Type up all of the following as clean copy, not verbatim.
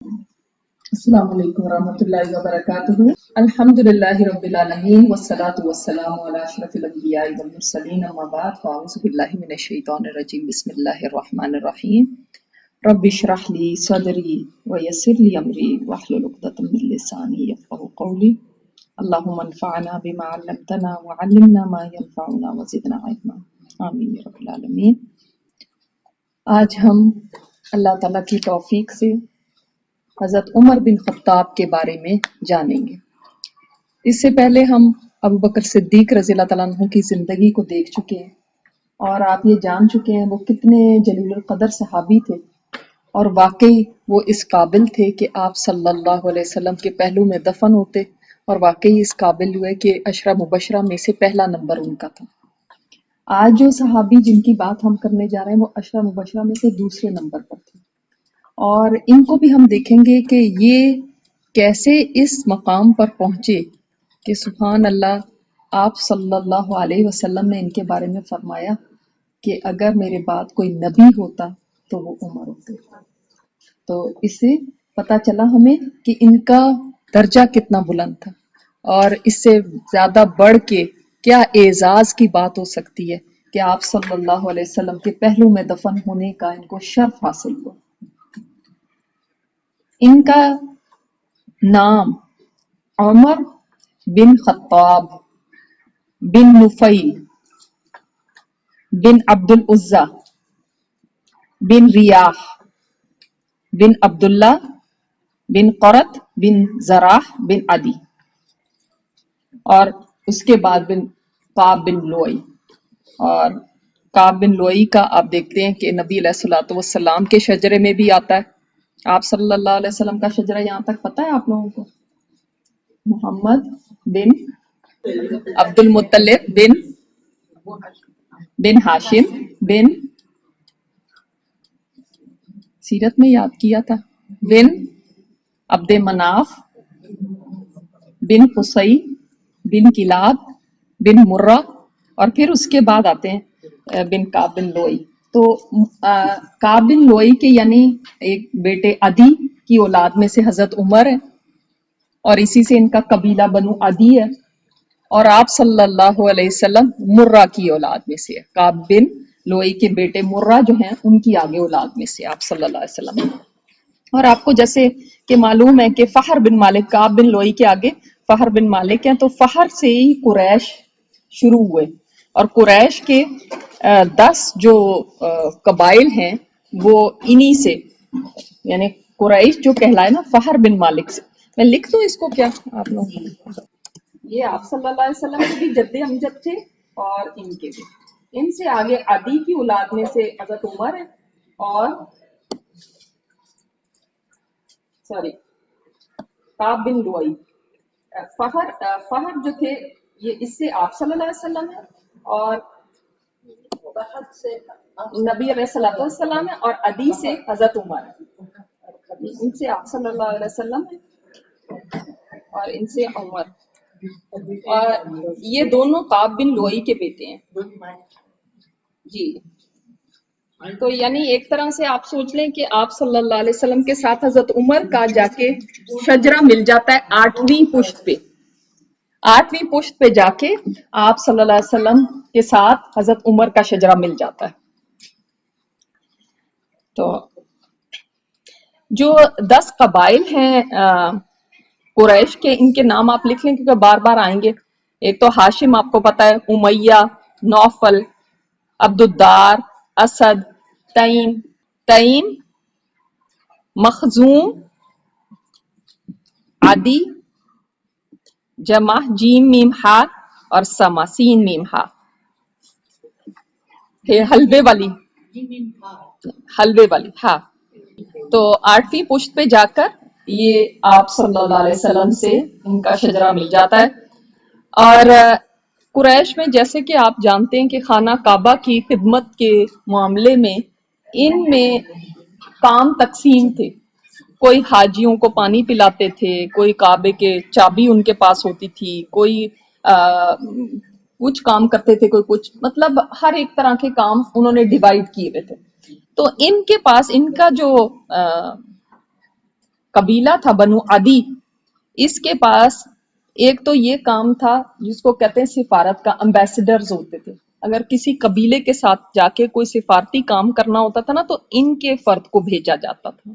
السلام علیکم ورحمۃ اللہ وبرکاتہ۔ الحمد للہ رب العالمین والصلاة والسلام علی اشرف الانبیاء والمرسلین، اما بعد فاعوذ باللہ من الشیطان الرجیم، بسم اللہ الرحمن الرحیم۔ رب اشرح لی صدری ویسر لی امری واحلل عقدۃ من لسانی یفقهوا قولی۔ اللہم انفعنا بما علمتنا وعلمنا ما ينفعنا وزدنا علما، آمین یا رب العالمین۔ آج ہم اللہ تعالیٰ کی توفیق سے حضرت عمر بن خطاب کے بارے میں جانیں گے۔ اس سے پہلے ہم ابو بکر صدیق رضی اللہ تعالیٰ عنہ کی زندگی کو دیکھ چکے ہیں اور آپ یہ جان چکے ہیں وہ کتنے جلیل القدر صحابی تھے، اور واقعی وہ اس قابل تھے کہ آپ صلی اللہ علیہ وسلم کے پہلو میں دفن ہوتے، اور واقعی اس قابل ہوئے کہ عشرہ مبشرہ میں سے پہلا نمبر ان کا تھا۔ آج جو صحابی جن کی بات ہم کرنے جا رہے ہیں وہ عشرہ مبشرہ میں سے دوسرے نمبر پر تھے، اور ان کو بھی ہم دیکھیں گے کہ یہ کیسے اس مقام پر پہنچے کہ سبحان اللہ، آپ صلی اللہ علیہ وسلم نے ان کے بارے میں فرمایا کہ اگر میرے بعد کوئی نبی ہوتا تو وہ عمر ہوتے۔ تو اس سے پتہ چلا ہمیں کہ ان کا درجہ کتنا بلند تھا، اور اس سے زیادہ بڑھ کے کیا اعزاز کی بات ہو سکتی ہے کہ آپ صلی اللہ علیہ وسلم کے پہلو میں دفن ہونے کا ان کو شرف حاصل ہوا۔ ان کا نام عمر بن خطاب بن نفیل بن عبد العزا بن ریاح بن عبداللہ بن قرط بن زراح بن عدی، اور اس کے بعد بن کعب بن لوئی۔ اور کعب بن لوئی کا آپ دیکھتے ہیں کہ نبی علیہ الصلوۃ والسلام کے شجرے میں بھی آتا ہے۔ آپ صلی اللہ علیہ وسلم کا شجرہ یہاں تک پتہ ہے آپ لوگوں کو؟ محمد بن عبد المطلب بن ہاشم بن، سیرت میں یاد کیا تھا، بن عبد مناف بن قصی بن کلاب بن مرہ، اور پھر اس کے بعد آتے ہیں بن کعب بن لوئی۔ تو کعب بن لوئی کے یعنی ایک بیٹے عدی کی اولاد میں سے حضرت عمر ہے، اور اسی سے ان کا قبیلہ بنو عدی ہے، اور آپ صلی اللہ علیہ وسلم مرہ کی اولاد میں سے ہے۔ کعب بن لوئی کے بیٹے مرہ جو ہیں ان کی آگے اولاد میں سے آپ صلی اللہ علیہ وسلم۔ اور آپ کو جیسے کہ معلوم ہے کہ فہر بن مالک کعب بن لوئی کے آگے فہر بن مالک ہیں، تو فہر سے ہی قریش شروع ہوئے، اور قریش کے 10 جو قبائل ہیں وہ انہی سے، یعنی قریش جو کہلائے نا فہر بن مالک سے۔ میں لکھ دوں اس کو کیا آپ لوگ؟ یہ آپ صلی اللہ علیہ وسلم کے بھی جد امجد تھے، اور ان کے بھی، ان سے آگے عدی کی اولاد میں سے حضرت عمر ہے، اور کعب بن لوئی۔ فہر جو تھے یہ اس سے آپ صلی اللہ علیہ وسلم ہے، اور نبی علیہ الصلوۃ والسلام ہے، اور عدی سے حضرت عمر ہے، ان سے آپ صلی اللہ علیہ وسلم ہے اور ان سے عمر، اور یہ دونوں کعب بن لوئی کے بیٹے ہیں جی۔ تو یعنی ایک طرح سے آپ سوچ لیں کہ آپ صلی اللہ علیہ وسلم کے ساتھ حضرت عمر کا جا کے شجرہ مل جاتا ہے 8ویں پشت پہ، 8ویں پشت پہ جا کے آپ صلی اللہ علیہ وسلم کے ساتھ حضرت عمر کا شجرہ مل جاتا ہے۔ تو جو 10 قبائل ہیں قریش کے، ان کے نام آپ لکھ لیں کیونکہ بار بار آئیں گے۔ ایک تو ہاشم آپ کو پتہ ہے، امیہ، نوفل، عبدالدار، اسد، تیم، مخزوم، عدی، جمع جیم میم ہا، اور سما سین میم ہا، حلوے والی ہاں۔ تو 8ویں پشت پہ جا کر یہ آپ صلی اللہ علیہ وسلم سے ان کا شجرہ مل جاتا ہے۔ اور قریش میں جیسے کہ آپ جانتے ہیں کہ خانہ کعبہ کی خدمت کے معاملے میں ان میں کام تقسیم تھے، کوئی حاجیوں کو پانی پلاتے تھے، کوئی کعبے کے چابی ان کے پاس ہوتی تھی، کوئی کچھ کام کرتے تھے، کوئی کچھ، مطلب ہر ایک طرح کے کام انہوں نے ڈیوائیڈ کیے ہوئے تھے۔ تو ان کے پاس ان کا جو قبیلہ تھا بنو عدی، اس کے پاس ایک تو یہ کام تھا جس کو کہتے ہیں سفارت کا، امبیسڈرز ہوتے تھے. اگر کسی قبیلے کے ساتھ جا کے کوئی سفارتی کام کرنا ہوتا تھا نا تو ان کے فرد کو بھیجا جاتا تھا.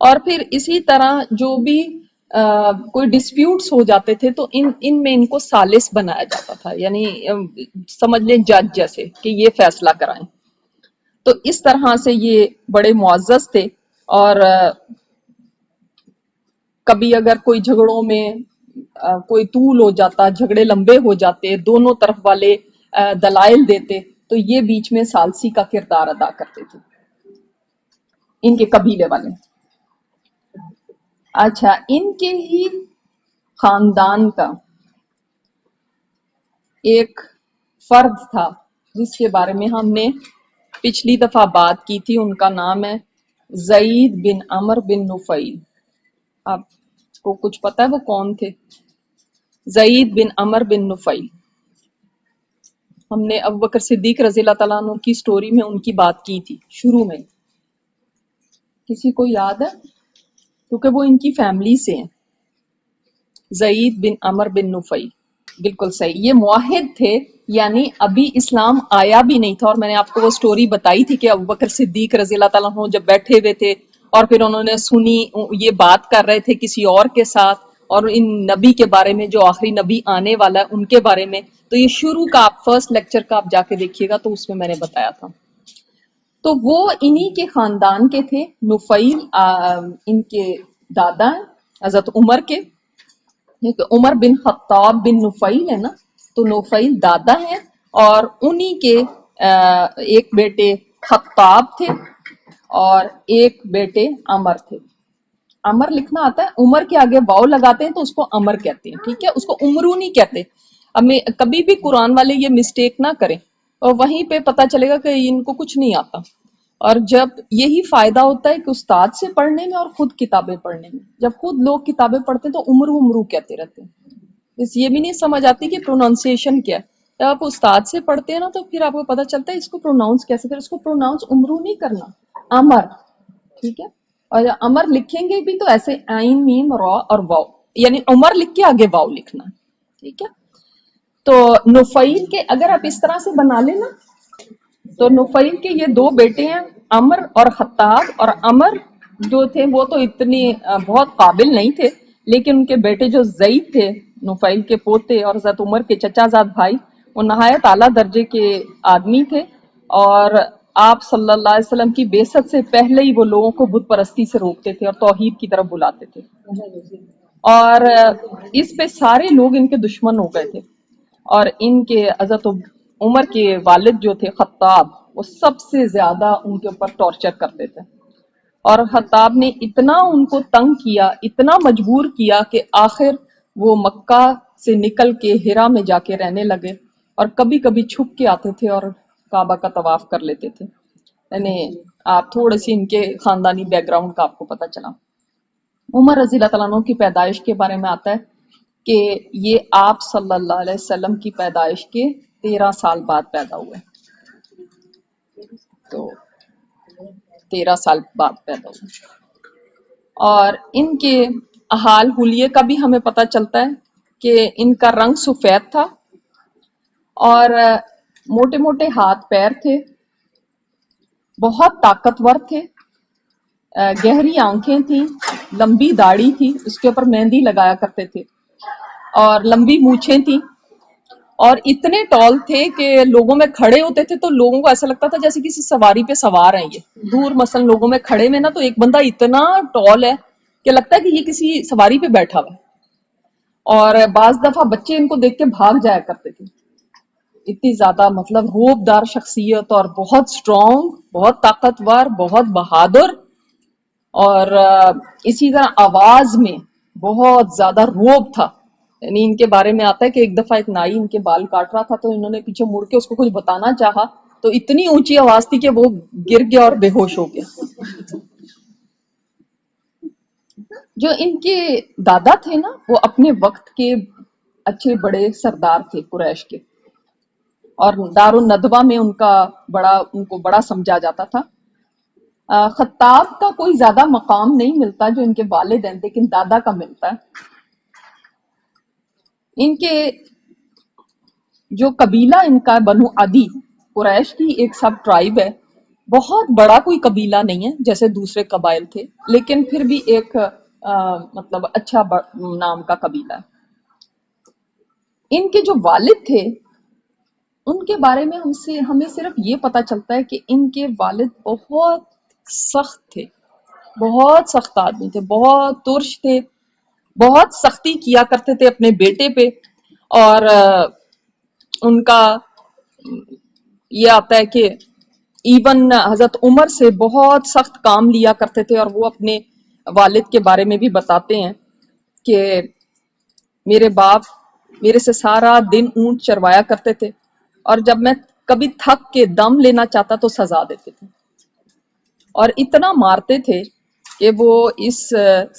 اور پھر اسی طرح جو بھی کوئی ڈسپیوٹس ہو جاتے تھے تو ان میں ان کو ثالث بنایا جاتا تھا، یعنی سمجھ لیں جج جیسے کہ یہ فیصلہ کرائیں. تو اس طرح سے یہ بڑے معزز تھے. اور کبھی اگر کوئی جھگڑوں میں کوئی طول ہو جاتا، جھگڑے لمبے ہو جاتے، دونوں طرف والے دلائل دیتے تو یہ بیچ میں ثالثی کا کردار ادا کرتے تھے ان کے قبیلے والے. اچھا، ان کے ہی خاندان کا ایک فرد تھا جس کے بارے میں ہم نے پچھلی دفعہ بات کی تھی، ان کا نام ہے زید بن عمر بن نفیل. آپ کو کچھ پتا ہے وہ کون تھے؟ زید بن عمر بن نفیل. ہم نے ابوبکر صدیق رضی اللہ تعالیٰ عنہ کی سٹوری میں ان کی بات کی تھی شروع میں. کسی کو یاد ہے؟ کیونکہ وہ ان کی فیملی سے ہیں. زید بن عمر بن نفیل، بالکل صحیح. یہ موحد تھے، یعنی ابھی اسلام آیا بھی نہیں تھا. اور میں نے آپ کو وہ سٹوری بتائی تھی کہ ابوبکر صدیق رضی اللہ تعالیٰ عنہ جب بیٹھے ہوئے تھے اور پھر انہوں نے سنی، یہ بات کر رہے تھے کسی اور کے ساتھ، اور ان نبی کے بارے میں جو آخری نبی آنے والا ہے ان کے بارے میں. تو یہ شروع کا آپ فرسٹ لیکچر کا آپ جا کے دیکھیے گا تو اس میں نے بتایا تھا. تو وہ انہی کے خاندان کے تھے. نفیل ان کے دادا ہیں حضرت عمر کے. عمر بن خطاب بن نفیل ہے نا، تو نفیل دادا ہیں. اور انہی کے ایک بیٹے خطاب تھے اور ایک بیٹے عمر تھے. عمر لکھنا آتا ہے، عمر کے آگے واو لگاتے ہیں تو اس کو عمر کہتے ہیں، ٹھیک ہے، اس کو عمرو نہیں کہتے. کبھی بھی قرآن والے یہ مسٹیک نہ کریں، اور وہیں پہ پتہ چلے گا کہ ان کو کچھ نہیں آتا. اور جب یہی فائدہ ہوتا ہے کہ استاد سے پڑھنے میں اور خود کتابیں پڑھنے میں. جب خود لوگ کتابیں پڑھتے ہیں تو عمرو کہتے رہتے ہیں، اس یہ بھی نہیں سمجھ آتی کہ پروننسیشن کیا ہے. جب آپ استاد سے پڑھتے ہیں نا تو پھر آپ کو پتہ چلتا ہے اس کو پروناؤنس کیسے، پھر اس کو پروناؤنس عمرو نہیں کرنا، عمر، ٹھیک ہے. اور عمر لکھیں گے بھی تو ایسے عین میم را اور واو، یعنی عمر لکھ کے آگے واو لکھنا، ٹھیک ہے. تو نفیل کے اگر آپ اس طرح سے بنا لیں نا، تو نفیل کے یہ دو بیٹے ہیں عمر اور خطاب. اور عمر جو تھے وہ تو اتنی بہت قابل نہیں تھے، لیکن ان کے بیٹے جو زید تھے، نفیل کے پوتے اور حضرت عمر کے چچا زاد بھائی، وہ نہایت اعلیٰ درجے کے آدمی تھے. اور آپ صلی اللہ علیہ وسلم کی بعثت سے پہلے ہی وہ لوگوں کو بت پرستی سے روکتے تھے اور توحید کی طرف بلاتے تھے. اور اس پہ سارے لوگ ان کے دشمن ہو گئے تھے. اور ان کے حضرت عمر کے والد جو تھے خطاب، وہ سب سے زیادہ ان کے اوپر ٹارچر کرتے تھے. اور خطاب نے اتنا ان کو تنگ کیا، اتنا مجبور کیا کہ آخر وہ مکہ سے نکل کے ہرا میں جا کے رہنے لگے. اور کبھی کبھی چھپ کے آتے تھے اور کعبہ کا طواف کر لیتے تھے. یعنی آپ تھوڑے سی ان کے خاندانی بیک گراؤنڈ کا آپ کو پتہ چلا. عمر رضی اللہ تعالیٰ عنہ کی پیدائش کے بارے میں آتا ہے کہ یہ آپ صلی اللہ علیہ وسلم کی پیدائش کے 13 سال بعد پیدا ہوئے. تو 13 سال بعد پیدا ہوئے. اور ان کے حال حلیے کا بھی ہمیں پتہ چلتا ہے کہ ان کا رنگ سفید تھا اور موٹے موٹے ہاتھ پیر تھے، بہت طاقتور تھے، گہری آنکھیں تھیں، لمبی داڑھی تھی، اس کے اوپر مہندی لگایا کرتے تھے، اور لمبی مونچھیں تھیں. اور اتنے ٹال تھے کہ لوگوں میں کھڑے ہوتے تھے تو لوگوں کو ایسا لگتا تھا جیسے کسی سواری پہ سوار ہیں. یہ دور مثلا لوگوں میں کھڑے میں نا تو ایک بندہ اتنا ٹال ہے کہ لگتا ہے کہ یہ کسی سواری پہ بیٹھا ہوا ہے. اور بعض دفعہ بچے ان کو دیکھ کے بھاگ جایا کرتے تھے. اتنی زیادہ مطلب روب دار شخصیت، اور بہت سٹرونگ، بہت طاقتور، بہت بہادر. اور اسی طرح آواز میں بہت زیادہ روب تھا. یعنی ان کے بارے میں آتا ہے کہ ایک دفعہ ایک نائی ان کے بال کاٹ رہا تھا تو انہوں نے پیچھے مڑ کے اس کو کچھ بتانا چاہا تو اتنی اونچی آواز تھی کہ وہ گر گیا اور بے ہوش ہو گیا. جو ان کے دادا تھے نا وہ اپنے وقت کے اچھے بڑے سردار تھے قریش کے، اور دار الندوہ میں ان کو بڑا سمجھا جاتا تھا. خطاب کا کوئی زیادہ مقام نہیں ملتا جو ان کے والد ہیں، لیکن دادا کا ملتا ہے۔ ان کے جو قبیلہ ان کا بنو عدی قریش کی ایک سب ٹرائب ہے، بہت بڑا کوئی قبیلہ نہیں ہے جیسے دوسرے قبائل تھے، لیکن پھر بھی ایک مطلب اچھا نام کا قبیلہ ہے۔ ان کے جو والد تھے ان کے بارے میں ہمیں صرف یہ پتا چلتا ہے کہ ان کے والد بہت سخت تھے، بہت سخت آدمی تھے، بہت ترش تھے، بہت سختی کیا کرتے تھے اپنے بیٹے پہ۔ اور ان کا یہ آتا ہے کہ ایون حضرت عمر سے بہت سخت کام لیا کرتے تھے، اور وہ اپنے والد کے بارے میں بھی بتاتے ہیں کہ میرے باپ میرے سے سارا دن اونٹ چروایا کرتے تھے، اور جب میں کبھی تھک کے دم لینا چاہتا تو سزا دیتے تھے، اور اتنا مارتے تھے کہ وہ اس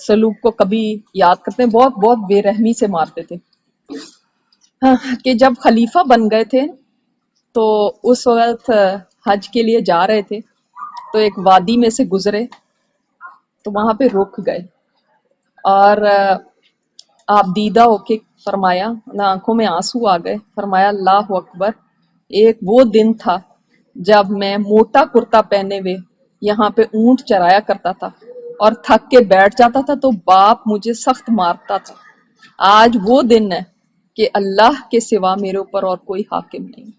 سلوک کو کبھی یاد کرتے ہیں، بہت بہت بے رحمی سے مارتے تھے۔ کہ جب خلیفہ بن گئے تھے تو اس وقت حج کے لیے جا رہے تھے، تو ایک وادی میں سے گزرے تو وہاں پہ رک گئے، اور آپ دیدہ ہو کے فرمایا، آنکھوں میں آنسو آ گئے، فرمایا اللہ اکبر، ایک وہ دن تھا جب میں موٹا کرتا پہنے ہوئے یہاں پہ اونٹ چرایا کرتا تھا اور تھک کے بیٹھ جاتا تھا تو باپ مجھے سخت مارتا تھا، آج وہ دن ہے کہ اللہ کے سوا میرے اوپر اور کوئی حاکم نہیں،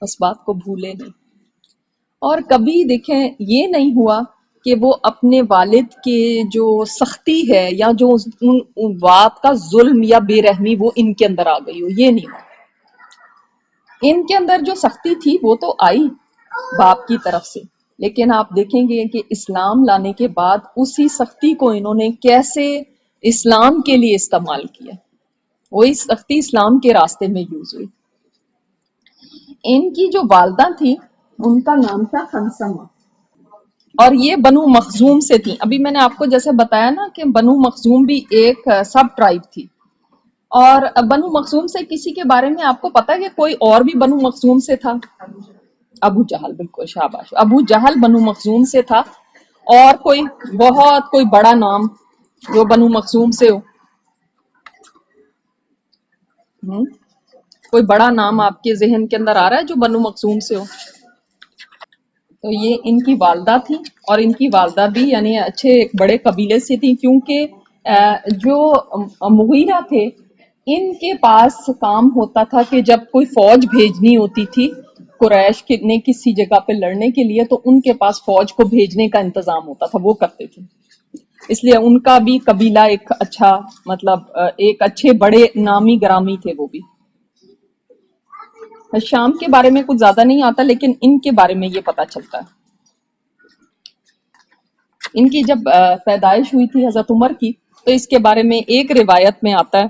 اس بات کو بھولے نہیں۔ اور کبھی دیکھیں یہ نہیں ہوا کہ وہ اپنے والد کے جو سختی ہے یا جو ان بات کا ظلم یا بے رحمی وہ ان کے اندر آ گئی ہو، یہ نہیں ہوا۔ ان کے اندر جو سختی تھی وہ تو آئی باپ کی طرف سے، لیکن آپ دیکھیں گے کہ اسلام لانے کے بعد اسی سختی کو انہوں نے کیسے اسلام کے لیے استعمال کیا، وہی سختی اسلام کے راستے میں یوز ہوئی۔ ان کی جو والدہ تھی ان کا نام تھا خنسمہ، اور یہ بنو مخزوم سے تھی۔ ابھی میں نے آپ کو جیسے بتایا نا کہ بنو مخزوم بھی ایک سب ٹرائب تھی، اور بنو مخزوم سے کسی کے بارے میں آپ کو پتا ہے کہ کوئی اور بھی بنو مخزوم سے تھا؟ ابو جہل، بالکل شاباش، ابو جہل بنو مخزوم سے تھا۔ اور کوئی بہت کوئی بڑا نام جو بنو مخزوم سے ہو؟ کوئی بڑا نام آپ کے ذہن کے اندر آ رہا ہے جو بنو مخزوم سے ہو؟ تو یہ ان کی والدہ تھی، اور ان کی والدہ بھی یعنی اچھے ایک بڑے قبیلے سے تھی، کیونکہ جو مغیرہ تھے ان کے پاس کام ہوتا تھا کہ جب کوئی فوج بھیجنی ہوتی تھی قریش نے کسی جگہ پہ لڑنے کے لیے، تو ان کے پاس فوج کو بھیجنے کا انتظام ہوتا تھا، وہ کرتے تھے۔ اس لیے ان کا بھی قبیلہ ایک اچھا مطلب ایک اچھے بڑے نامی گرامی تھے وہ بھی۔ شام کے بارے میں کچھ زیادہ نہیں آتا، لیکن ان کے بارے میں یہ پتا چلتا ہے۔ ان کی جب پیدائش ہوئی تھی حضرت عمر کی، تو اس کے بارے میں ایک روایت میں آتا ہے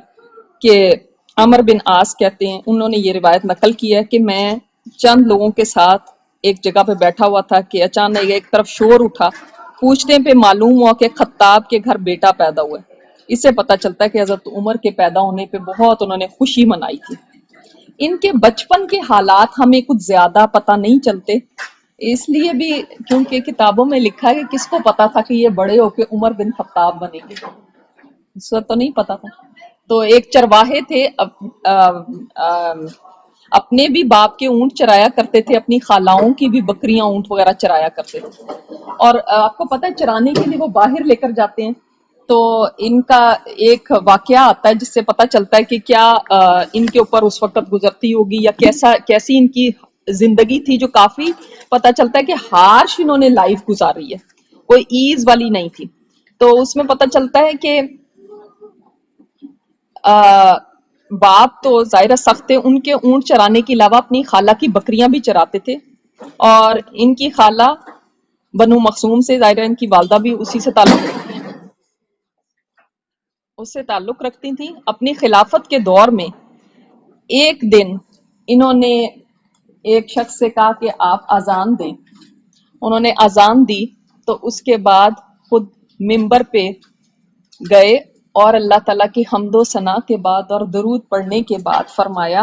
کہ عمر بن عاص کہتے ہیں، انہوں نے یہ روایت نقل کی ہے کہ میں چند لوگوں کے ساتھ ایک جگہ پہ بیٹھا ہوا تھا کہ اچانک ایک طرف شور اٹھا، پوچھنے پہ معلوم ہوا کہ خطاب کے گھر بیٹا پیدا ہوا ہے۔ اس سے پتا چلتا ہے کہ حضرت عمر کے پیدا ہونے پہ بہت انہوں نے خوشی منائی تھی۔ ان کے بچپن کے حالات ہمیں کچھ زیادہ پتہ نہیں چلتے، اس لیے بھی کیونکہ کتابوں میں لکھا ہے کہ کس کو پتا تھا کہ یہ بڑے ہو کے عمر بن خطاب بنے گے، اس وقت تو نہیں پتا تھا۔ تو ایک چرواہے تھے، اپنے بھی باپ کے اونٹ چرایا کرتے تھے، اپنی خالاؤں کی بھی بکریاں اونٹ وغیرہ چرایا کرتے تھے، اور آپ کو پتا ہے چرانے کے لیے وہ باہر لے کر جاتے ہیں، تو ان کا ایک واقعہ آتا ہے جس سے پتا چلتا ہے کہ کیا ان کے اوپر اس وقت گزرتی ہوگی یا کیسی ان کی زندگی تھی، جو کافی پتا چلتا ہے کہ ہارش انہوں نے لائف گزاری ہے، کوئی ایز والی نہیں تھی۔ تو اس میں پتا چلتا ہے کہ باپ تو ظاہرہ سخت تھے، ان کے اونٹ چرانے کے علاوہ اپنی خالہ کی بکریاں بھی چراتے تھے، اور ان کی خالہ بنو مخزوم سے ظاہرہ ان کی والدہ بھی اسی سے تعلق رکھتی تھیں۔ اپنی خلافت کے دور میں ایک دن انہوں نے ایک شخص سے کہا کہ آپ اذان دیں، انہوں نے اذان دی، تو اس کے بعد خود منبر پہ گئے اور اللہ تعالیٰ کی حمد و ثنا کے بعد اور درود پڑھنے کے بعد فرمایا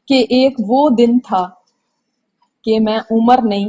کہ ایک وہ دن تھا کہ میں عمر نہیں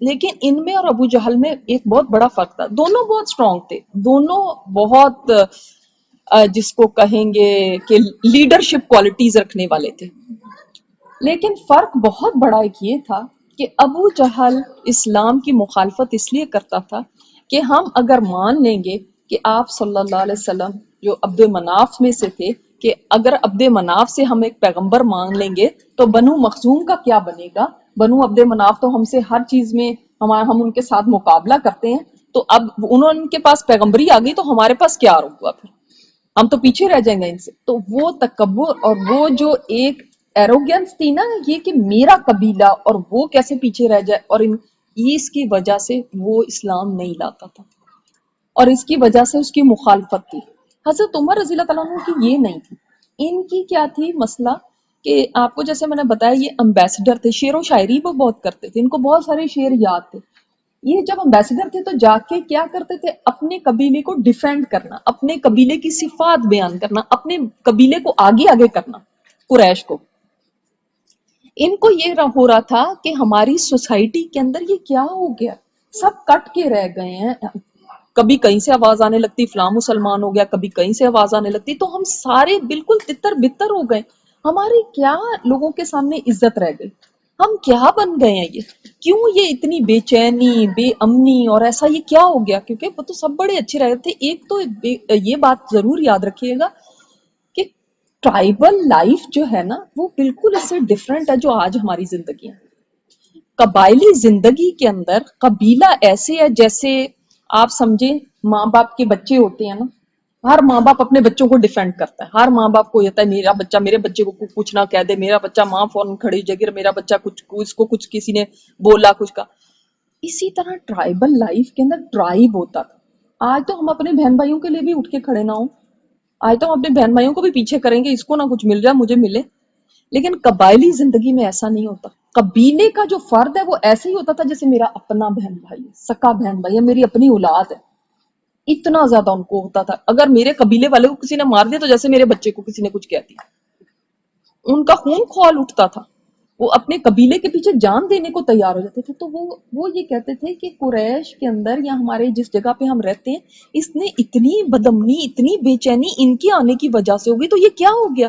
لیکن ان میں اور ابو جہل میں ایک بہت بڑا فرق تھا. دونوں بہت اسٹرانگ تھے, دونوں بہت جس کو کہیں گے کہ لیڈرشپ کوالٹیز رکھنے والے تھے. لیکن فرق بہت بڑا ایک یہ تھا کہ ابو جہل اسلام کی مخالفت اس لیے کرتا تھا کہ ہم اگر مان لیں گے کہ آپ صلی اللہ علیہ وسلم جو عبد مناف میں سے تھے, کہ اگر عبد مناف سے ہم ایک پیغمبر مان لیں گے تو بنو مخزوم کا کیا بنے گا. بنو عبد مناف تو ہم سے ہر چیز میں ہم ان کے ساتھ مقابلہ کرتے ہیں, تو اب ان کے پاس پیغمبری آ گئی تو ہمارے پاس کیا ہوا, پھر ہم تو پیچھے رہ جائیں گے ان سے. تو وہ تکبر اور وہ جو ایک ایروگینس تھی نا, یہ کہ میرا قبیلہ اور وہ کیسے پیچھے رہ جائے, اور اس کی وجہ سے وہ اسلام نہیں لاتا تھا اور اس کی وجہ سے اس کی مخالفت تھی. حضرت عمر رضی اللہ تعالیٰ عنہ کی یہ نہیں تھی. ان کی کیا تھی مسئلہ کہ آپ کو جیسے میں نے بتایا یہ امبیسڈر تھے, شعر و شاعری وہ بہت کرتے تھے, ان کو بہت سارے شعر یاد تھے. یہ جب امبیسڈر تھے تو جا کے کیا کرتے تھے, اپنے قبیلے کو ڈیفینڈ کرنا, اپنے قبیلے کی صفات بیان کرنا, اپنے قبیلے کو آگے آگے کرنا قریش کو. ان کو یہ ہو رہا تھا کہ ہماری سوسائٹی کے اندر یہ کیا ہو گیا, سب کٹ کے رہ گئے ہیں. کبھی کہیں سے آواز آنے لگتی فلاں مسلمان ہو گیا, کبھی کہیں سے آواز آنے لگتی, تو ہم سارے بالکل تتر بتر ہو گئے. ہماری کیا لوگوں کے سامنے عزت رہ گئی, ہم کیا بن گئے ہیں, یہ کیوں یہ اتنی بے چینی بے امنی اور ایسا یہ کیا ہو گیا. کیونکہ وہ تو سب بڑے اچھے رہے تھے. ایک تو یہ بات ضرور یاد رکھیے گا کہ ٹرائبل لائف جو ہے نا وہ بالکل اس سے ڈفرینٹ ہے جو آج ہماری زندگی ہے. قبائلی زندگی کے اندر قبیلہ ایسے ہے جیسے آپ سمجھیں ماں باپ کے بچے ہوتے ہیں نا, ہر ماں باپ اپنے بچوں کو ڈیفینڈ کرتا ہے. ہر ماں باپ کو یہ ہوتا ہے میرا بچہ میرے بچے کو کچھ نہ کہہ دے, میرا بچہ, ماں فوراً کھڑی جگہ میرا بچہ کچھ اس کو کچھ کسی نے بولا کچھ کا. اسی طرح ٹرائبل لائف کے اندر ٹرائب ہوتا تھا. آج تو ہم اپنے بہن بھائیوں کے لیے بھی اٹھ کے کھڑے نہ ہوں, آج تو ہم اپنے بہن بھائیوں کو بھی پیچھے کریں گے, اس کو نہ کچھ مل جائے مجھے ملے. لیکن قبائلی زندگی میں ایسا نہیں ہوتا. قبیلے کا جو فرد ہے وہ ایسے ہی ہوتا تھا جیسے میرا اپنا بہن بھائی ہے, سکا بہن بھائی ہے, میری اپنی اولاد ہے. اتنا زیادہ ان کو ہوتا تھا. اگر میرے قبیلے والے کو کسی نے مار دیا تو جیسے میرے بچے کو کسی نے کچھ کہہ دیا, ان کا خون کھول اٹھتا تھا. وہ اپنے قبیلے کے پیچھے جان دینے کو تیار ہو جاتے تھے. تو وہ یہ کہتے تھے کہ قریش کے اندر یا ہمارے جس جگہ پہ ہم رہتے ہیں, اس نے اتنی بدامنی اتنی بے چینی ان کے آنے کی وجہ سے ہوگی, تو یہ کیا ہو گیا,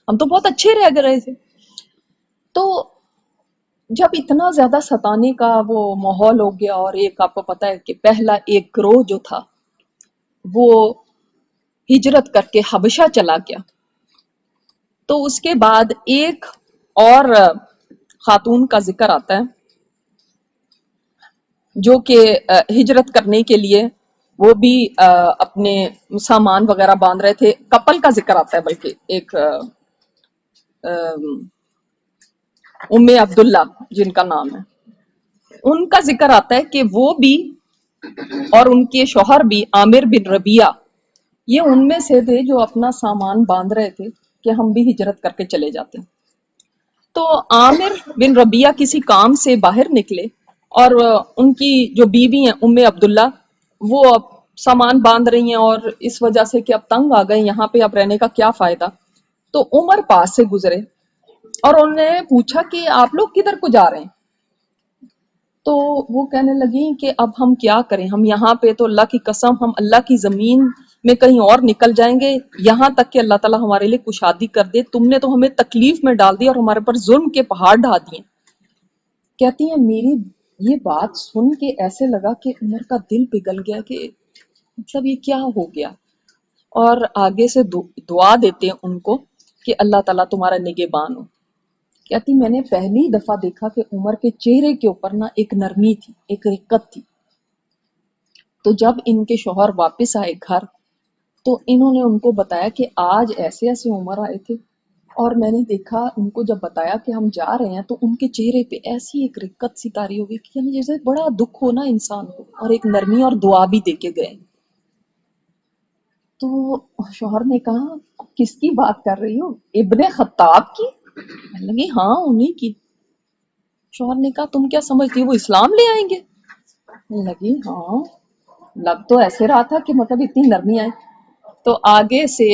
ہم تو بہت اچھے رہ گئے تھے. تو جب اتنا زیادہ ستانے کا وہ ماحول ہو گیا, اور ایک آپ کو پتا ہے کہ پہلا ایک گروہ جو تھا وہ ہجرت کر کے حبشہ چلا گیا, تو اس کے بعد ایک اور خاتون کا ذکر آتا ہے جو کہ ہجرت کرنے کے لیے وہ بھی اپنے سامان وغیرہ باندھ رہے تھے. کپل کا ذکر آتا ہے, بلکہ ایک ام عبداللہ جن کا نام ہے, ان کا ذکر آتا ہے کہ وہ بھی اور ان کے شوہر بھی عامر بن ربیعہ, یہ ان میں سے تھے جو اپنا سامان باندھ رہے تھے کہ ہم بھی ہجرت کر کے چلے جاتے ہیں. تو عامر بن ربیعہ کسی کام سے باہر نکلے, اور ان کی جو بیوی ہیں ام عبداللہ وہ اب سامان باندھ رہی ہیں, اور اس وجہ سے کہ اب تنگ آ گئے, یہاں پہ اب رہنے کا کیا فائدہ. تو عمر پاس سے گزرے اور انہوں نے پوچھا کہ آپ لوگ کدھر کو جا رہے ہیں. تو وہ کہنے لگی کہ اب ہم کیا کریں, ہم یہاں پہ تو اللہ کی قسم ہم اللہ کی زمین میں کہیں اور نکل جائیں گے, یہاں تک کہ اللہ تعالیٰ ہمارے لیے کشادی کر دے. تم نے تو ہمیں تکلیف میں ڈال دی اور ہمارے پر ظلم کے پہاڑ ڈھا دیے. کہتی ہیں میری یہ بات سن کے ایسے لگا کہ عمر کا دل پگھل گیا کہ مطلب یہ کیا ہو گیا, اور آگے سے دعا دیتے ہیں ان کو کہ اللہ تعالیٰ تمہارا نگہبان ہو. کہتی میں نے پہلی دفعہ دیکھا کہ عمر کے چہرے کے اوپر نا ایک نرمی تھی, ایک رقت تھی. تو جب ان کے شوہر واپس آئے گھر تو انہوں نے ان کو بتایا کہ آج ایسے ایسے عمر آئے تھے, اور میں نے دیکھا ان کو جب بتایا کہ ہم جا رہے ہیں تو ان کے چہرے پہ ایسی ایک رقت سی طاری ہو گئی کہ یعنی جیسے بڑا دکھ ہونا انسان کو, اور ایک نرمی اور دعا بھی دے کے گئے. تو شوہر نے کہا کس کی بات کر رہی ہو, ابن خطاب کی؟ میں لگی ہاں انہی کی. شوہر نے کہا تم کیا سمجھتی وہ اسلام لے آئیں گے؟ میں لگی ہاں, لگ تو ایسے رہا تھا کہ مطلب اتنی نرمی آئی. تو آگے سے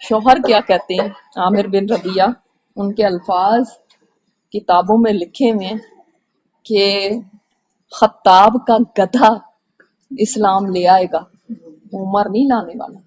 شوہر کیا کہتے ہیں, عامر بن ربیعہ, ان کے الفاظ کتابوں میں لکھے ہوئے ہیں کہ خطاب کا گدھا اسلام لے آئے گا، عمر نہیں لانے والا.